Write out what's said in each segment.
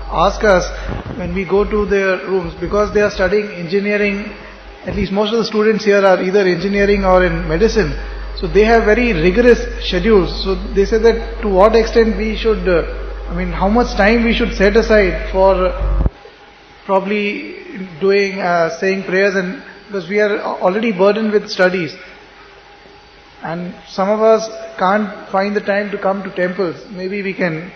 ask us when we go to their rooms, because they are studying engineering, at least most of the students here are either engineering or in medicine, so they have very rigorous schedules. So they say that to what extent we should, how much time we should set aside for probably doing, saying prayers, and because we are already burdened with studies. And some of us can't find the time to come to temples. Maybe we can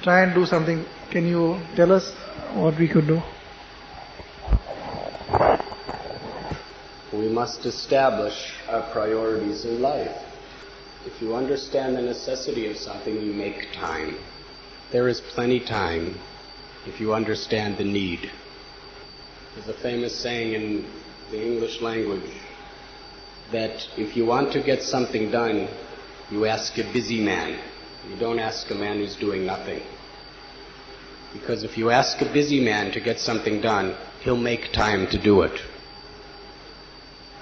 try and do something. Can you tell us what we could do? We must establish our priorities in life. If you understand the necessity of something, you make time. There is plenty time if you understand the need. There's a famous saying in the English language that if you want to get something done, you ask a busy man. You don't ask a man who's doing nothing. Because if you ask a busy man to get something done, he'll make time to do it.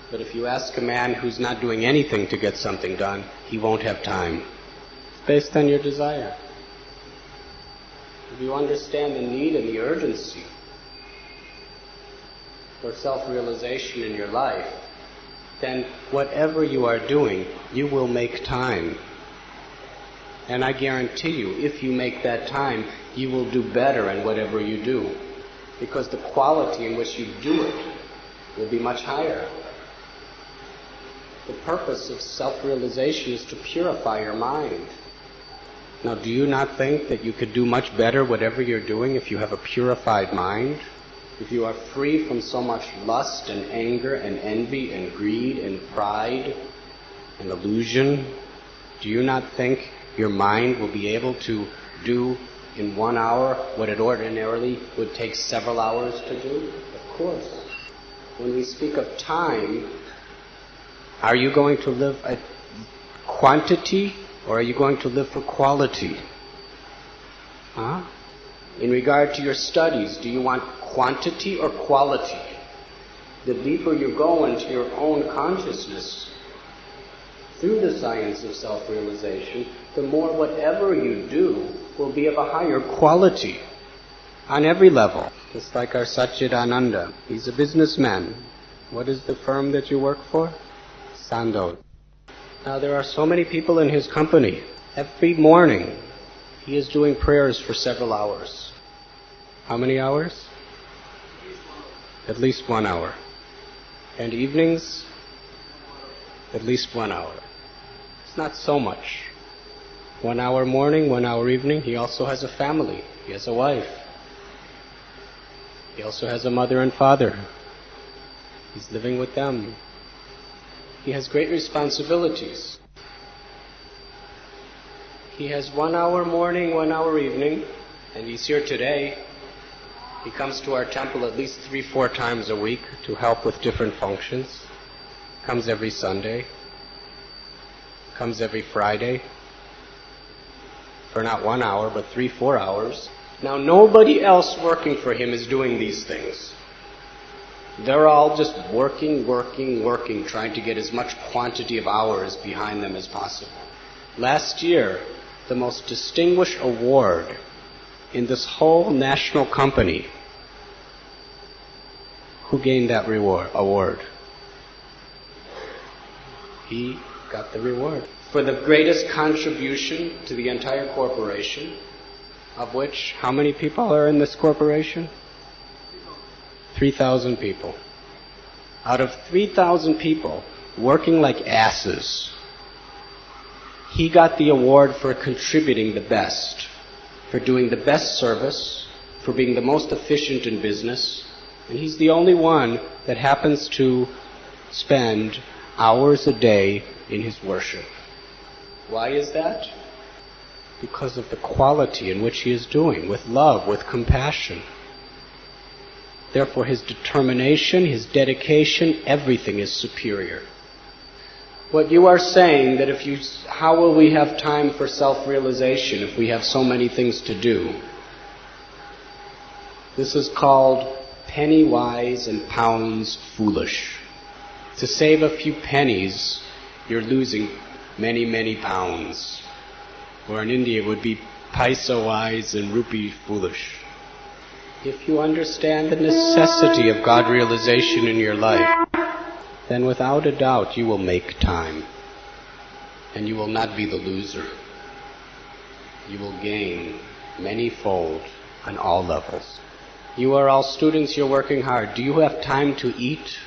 But if you ask a man who's not doing anything to get something done, he won't have time. It's based on your desire. If you understand the need and the urgency for self-realization in your life, then whatever you are doing, you will make time. And I guarantee you, if you make that time, you will do better in whatever you do. Because the quality in which you do it will be much higher. The purpose of self-realization is to purify your mind. Now, do you not think that you could do much better whatever you're doing if you have a purified mind? If you are free from so much lust and anger and envy and greed and pride and illusion, do you not think your mind will be able to do in 1 hour what it ordinarily would take several hours to do? Of course. When we speak of time, are you going to live at quantity or are you going to live for quality? Huh? In regard to your studies, do you want quantity or quality? The deeper you go into your own consciousness through the science of self-realization, the more whatever you do will be of a higher quality on every level. Just like our Satchidananda. He's a businessman. What is the firm that you work for? Sandoz. Now there are so many people in his company. Every morning he is doing prayers for several hours. How many hours? At least 1 hour. And evenings? At least 1 hour. It's not so much. 1 hour morning, 1 hour evening. He also has a family. He has a wife. He also has a mother and father. He's living with them. He has great responsibilities. He has 1 hour morning, 1 hour evening, and he's here today. He comes to our temple at least 3-4 times a week to help with different functions. Comes every Sunday. Comes every Friday. For not 1 hour, but 3-4 hours. Now nobody else working for him is doing these things. They're all just working, trying to get as much quantity of hours behind them as possible. Last year, the most distinguished award in this whole national company, who gained that award? He got the reward for the greatest contribution to the entire corporation, of which, how many people are in this corporation? 3,000 people. Out of 3,000 people working like asses, he got the award for contributing the best, for doing the best service, for being the most efficient in business, and he's the only one that happens to spend hours a day in his worship. Why is that? Because of the quality in which he is doing, with love, with compassion. Therefore, his determination, his dedication, everything is superior. What you are saying, that how will we have time for self-realization if we have so many things to do? This is called penny wise and pounds foolish. To save a few pennies, you're losing many, many pounds. Or in India it would be paisa wise and rupee foolish. If you understand the necessity of God realization in your life, then without a doubt you will make time. And you will not be the loser. You will gain many-fold on all levels. You are all students, you're working hard. Do you have time to eat?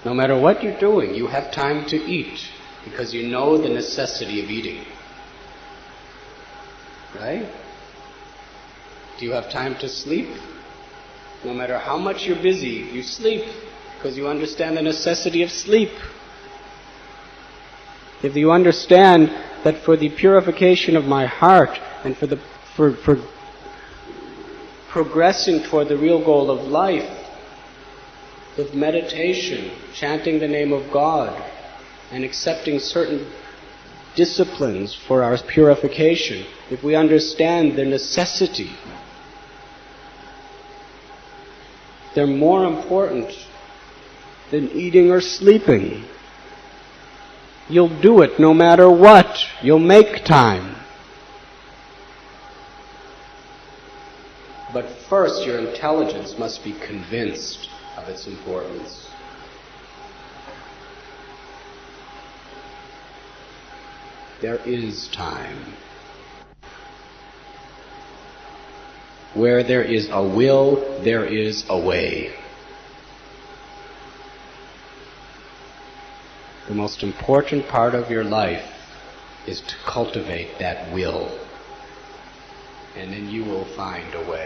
No matter what you're doing, you have time to eat because you know the necessity of eating. Right? Do you have time to sleep? No matter how much you're busy, you sleep because you understand the necessity of sleep. If you understand that for the purification of my heart and for progressing toward the real goal of life, with meditation, chanting the name of God, and accepting certain disciplines for our purification, if we understand their necessity, they're more important than eating or sleeping. You'll do it no matter what. You'll make time. But first, your intelligence must be convinced of its importance. There is time. Where there is a will, there is a way. The most important part of your life is to cultivate that will, and then you will find a way.